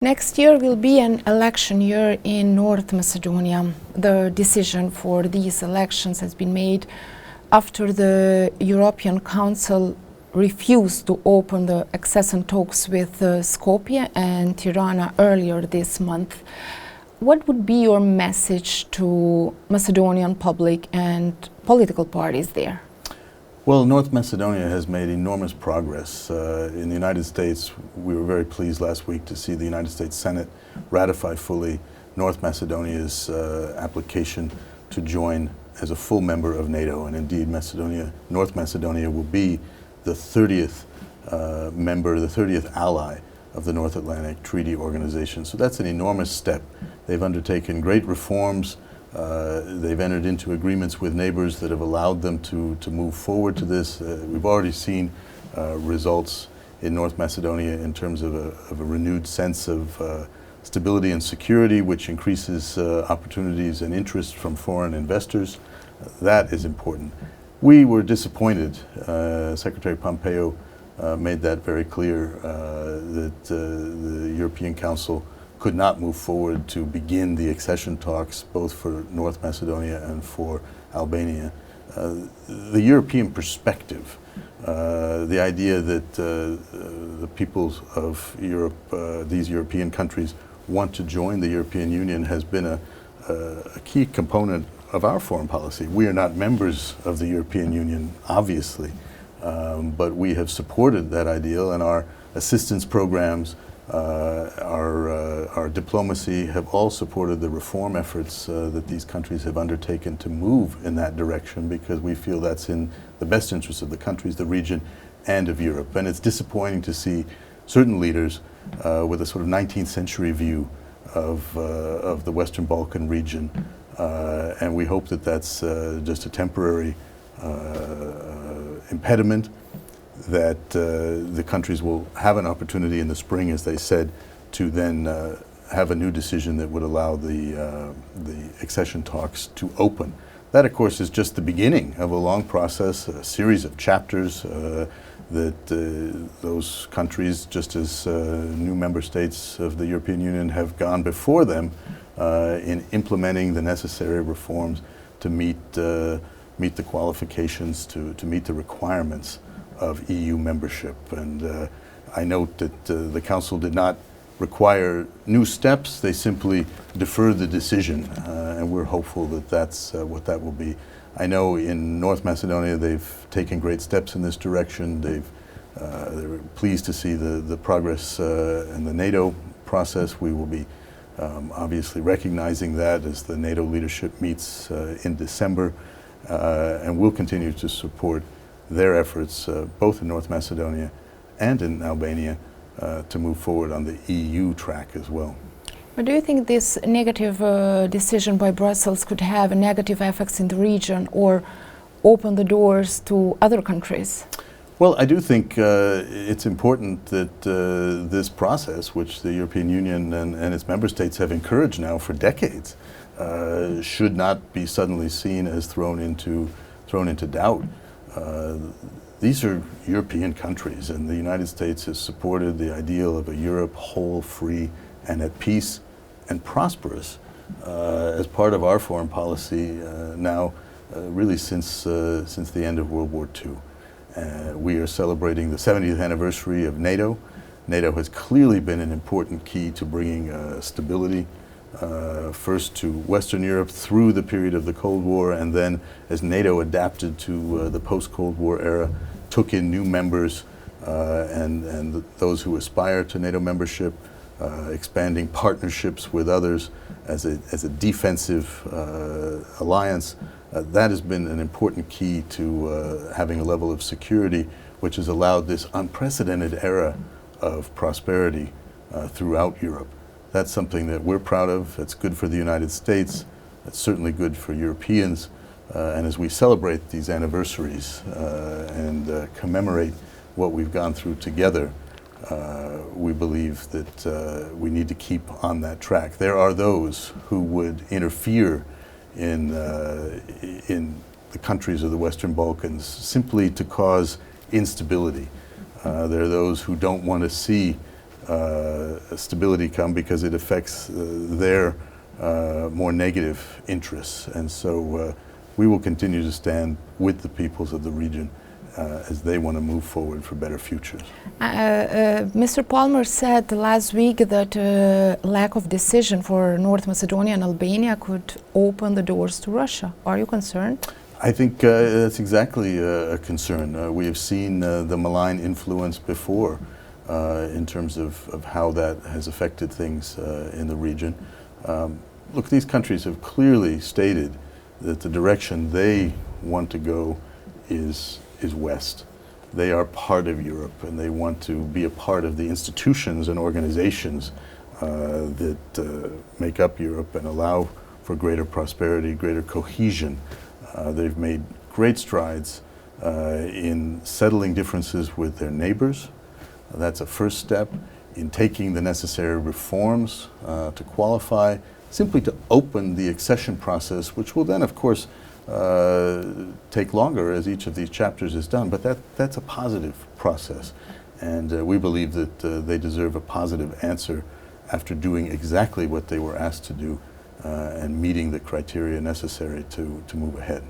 Next year will be an election year in North Macedonia. The decision for these elections has been made after the European Council refused to open the accession talks with Skopje and Tirana earlier this month. What would be your message to Macedonian public and political parties there? Well, North Macedonia has made enormous progress. In the United States, we were very pleased last week to see the United States Senate ratify fully North Macedonia's application to join as a full member of NATO. And indeed, North Macedonia will be the 30th member, the 30th ally of the North Atlantic Treaty Organization. So that's an enormous step. They've undertaken great reforms. They've entered into agreements with neighbors that have allowed them to move forward to this. We've already seen results in North Macedonia in terms of a renewed sense of stability and security, which increases opportunities and interest from foreign investors. That is important. We were disappointed. Secretary Pompeo made that very clear, that the European Council could not move forward to begin the accession talks, both for North Macedonia and for Albania. The European perspective, the idea that the peoples of Europe, these European countries, want to join the European Union has been a key component of our foreign policy. We are not members of the European Union, obviously, but we have supported that ideal, and our assistance programs, our diplomacy have all supported the reform efforts that these countries have undertaken to move in that direction, because we feel that's in the best interest of the countries, the region, and of Europe. And it's disappointing to see certain leaders with a sort of 19th century view of the Western Balkan region, and we hope that that's just a temporary impediment, that the countries will have an opportunity in the spring, as they said, to then have a new decision that would allow the accession talks to open. That, of course, is just the beginning of a long process, a series of chapters that those countries, just as new member states of the European Union, have gone before them in implementing the necessary reforms to meet the qualifications, to meet the requirements of EU membership. And I note that the Council did not require new steps, they simply deferred the decision, and we're hopeful that that's what that will be. I know in North Macedonia they've taken great steps in this direction. They're pleased to see the progress in the NATO process. We will be obviously recognizing that as the NATO leadership meets in December, and we'll continue to support their efforts, both in North Macedonia and in Albania, to move forward on the EU track as well. But do you think this negative decision by Brussels could have negative effects in the region or open the doors to other countries? Well, I do think it's important that this process, which the European Union and its member states have encouraged now for decades, should not be suddenly seen as thrown into doubt. These are European countries, and the United States has supported the ideal of a Europe whole, free, and at peace and prosperous as part of our foreign policy now, really since the end of World War II. We are celebrating the 70th anniversary of NATO. NATO has clearly been an important key to bringing stability, first to Western Europe through the period of the Cold War, and then as NATO adapted to the post-Cold War era, took in new members and those who aspire to NATO membership, expanding partnerships with others as a defensive alliance. That has been an important key to having a level of security which has allowed this unprecedented era of prosperity throughout Europe. That's something that we're proud of. It's good for the United States. It's certainly good for Europeans. And as we celebrate these anniversaries and commemorate what we've gone through together, we believe that we need to keep on that track. There are those who would interfere in the countries of the Western Balkans simply to cause instability. There are those who don't want to see stability come because it affects their more negative interests. And so we will continue to stand with the peoples of the region as they want to move forward for better futures. Mr. Palmer said last week that lack of decision for North Macedonia and Albania could open the doors to Russia. Are you concerned? I think that's exactly a concern. We have seen the malign influence before in terms of how that has affected things in the region. Look, these countries have clearly stated that the direction they want to go is west. They are part of Europe and they want to be a part of the institutions and organizations that make up Europe and allow for greater prosperity, greater cohesion. They've made great strides in settling differences with their neighbors. That's a first step in taking the necessary reforms to qualify, simply to open the accession process, which will then, of course, take longer as each of these chapters is done. But that's a positive process. And we believe that they deserve a positive answer after doing exactly what they were asked to do and meeting the criteria necessary to move ahead.